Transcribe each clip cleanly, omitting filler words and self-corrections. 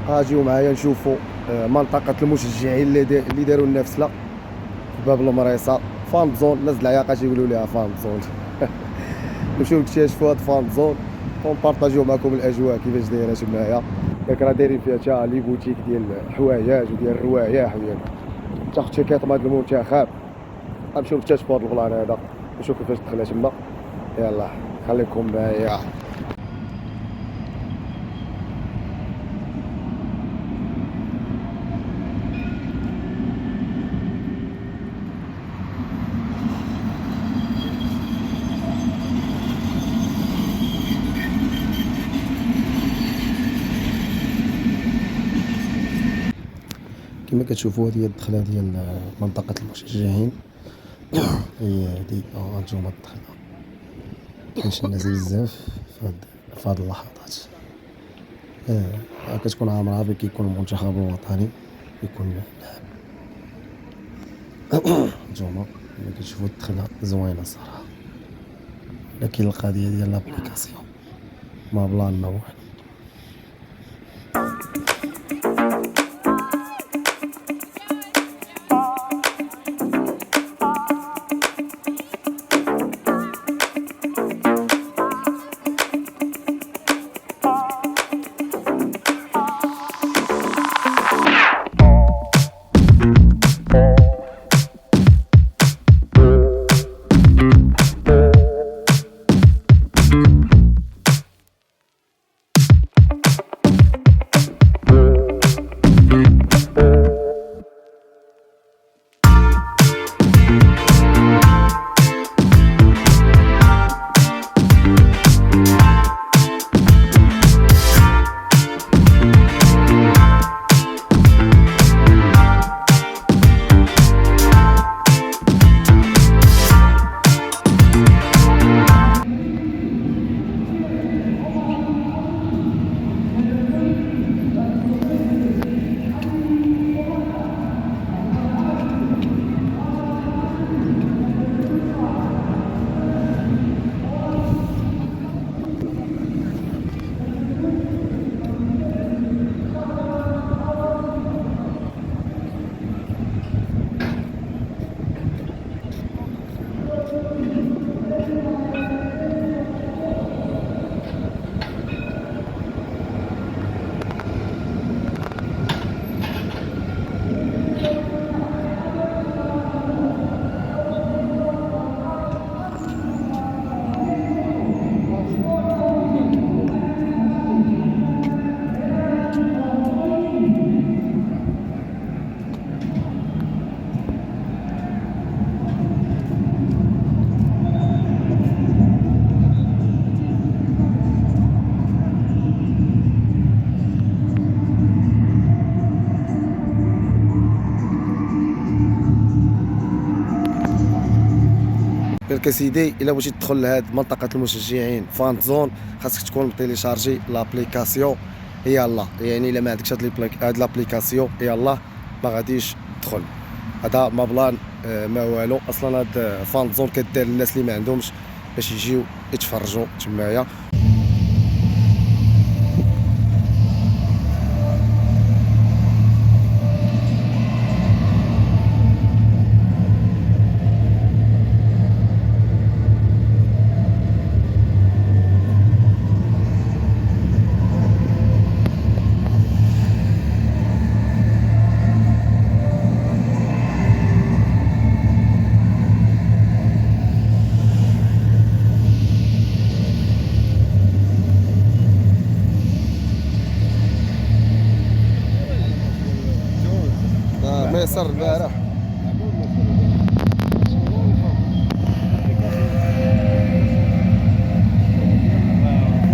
غاجيو معايا نشوفوا منطقة المشجعين اللي داروا النفسلة في باب المريصة فان زون. الناس العياقة تيقولوا ليها فان زون. نمشيو نكتشفوا هاد فان زون ونبارطاجيو معكم الاجواء كيفاش دايره تمايا. ياك راه دايرين فيها حتى لي بوتيك ديال الحوايج وديال الروايح وديال تاخد تيكيط مع هاد المنتخب. غنمشيو نكتشفوا هاد البلان هذا نشوف كيفاش دخلها تما. يلا خليكم معايا. كما كتشوفوا هذه هي الدخله ديال منطقه المشجعين. هي هذه هانتوما الدخله. كاينش الناس بزاف في هاد اللحظات. كتكون عامرها كيكون المنتخب الوطني كيكون لاعب. هانتوما كما كتشوفوا الدخله زوينه الصراحه، لكن القضيه ديال لابليكاسيون ما بلان ما والو. قالك سيدي الا بغيتي تدخل لهاد منطقه المشجعين فان زون خاصك تكون متيليشارجي لابليكاسيون. يلا يعني الا ما عندكش هاد لابليكاسيون يلا ما غاديش تدخل. هذا ما بلان ما والو. اصلا هاد فان زون كدار للناس اللي ما عندهمش باش يجيو يتفرجوا تمايا. ميسر البارح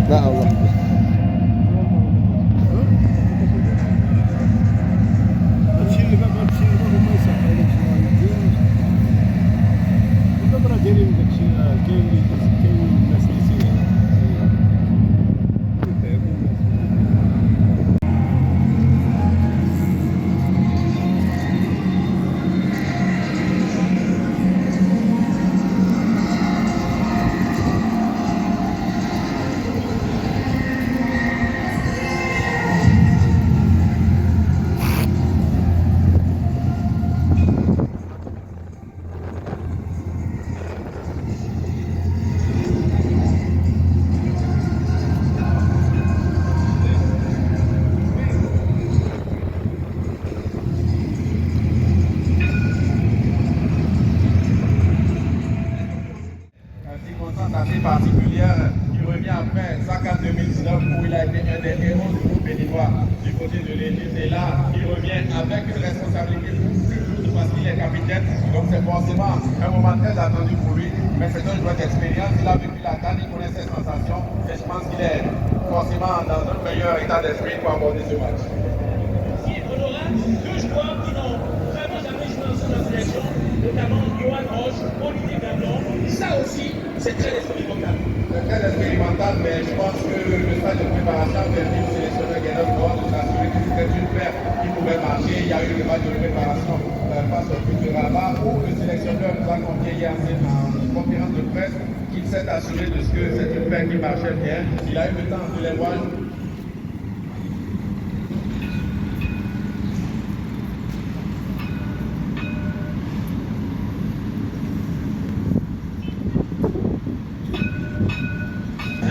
لا والله هادشي اللي بغا تمشي هما يسهلوا لك شويه راه دايرين داكشي. كاين الناس اللي du côté de l'Égypte. Et là, il revient avec une responsabilité plus lourde parce qu'il est capitaine. Donc c'est forcément un moment très attendu pour lui. Mais c'est un joueur d'expérience. Il a vécu la canne, il connaît ses sensations. Et je pense qu'il est forcément dans un meilleur état d'esprit pour aborder ce match. Si on aura deux joueurs qui n'ont vraiment jamais joué dans cette sélection, notamment Johan Roche, Olivier Gabon, ça aussi, c'est très expérimental. C'est très expérimental, mais je pense que le stade de préparation a permis au sélectionneur Guédon Goa de s'assurer que c'était une paire qui pouvait marcher. Il y a eu le match de préparation face au but de Rabat où le sélectionneur nous a confié hier en conférence de presse qu'il s'est assuré de ce que c'est une paire qui marchait bien. Il a eu le temps de les voir.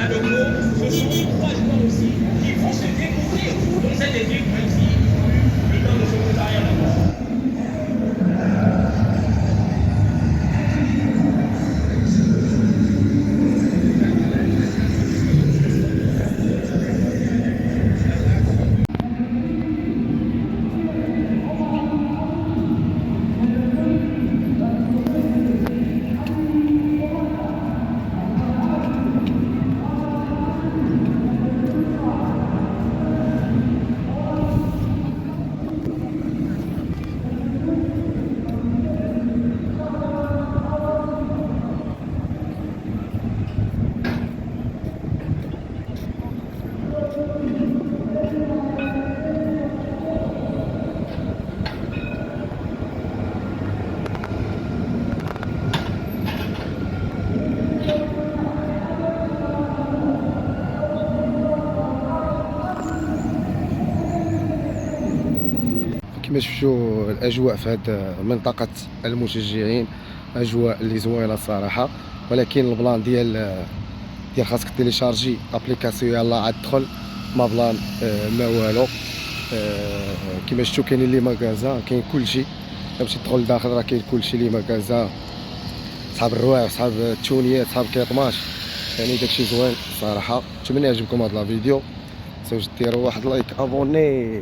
À Logo, ce sont trois joueurs aussi qui vont se découvrir dans cette équipe, même s'ils ont eu le temps de se préparer à l'avance. كما شفتوا الاجواء في هذه منطقه المشجعين اجواء اللي زوينه الصراحه، ولكن البلان ديال خاصك تيليشارجي ابليكاسيون يلاه عاد تدخل ما بلان ما والو. كما شفتوا كاينين لي ماغازان، كاين كلشي تمشي تدخل لداخل راه كاين كلشي لي ماغازان، صحاب الرواح، صحاب التونيات، صحاب كيطماش، يعني داكشي زوين الصراحه. نتمنى يعجبكم هذا الفيديو، تنساوش ديروا واحد لايك، ابوني.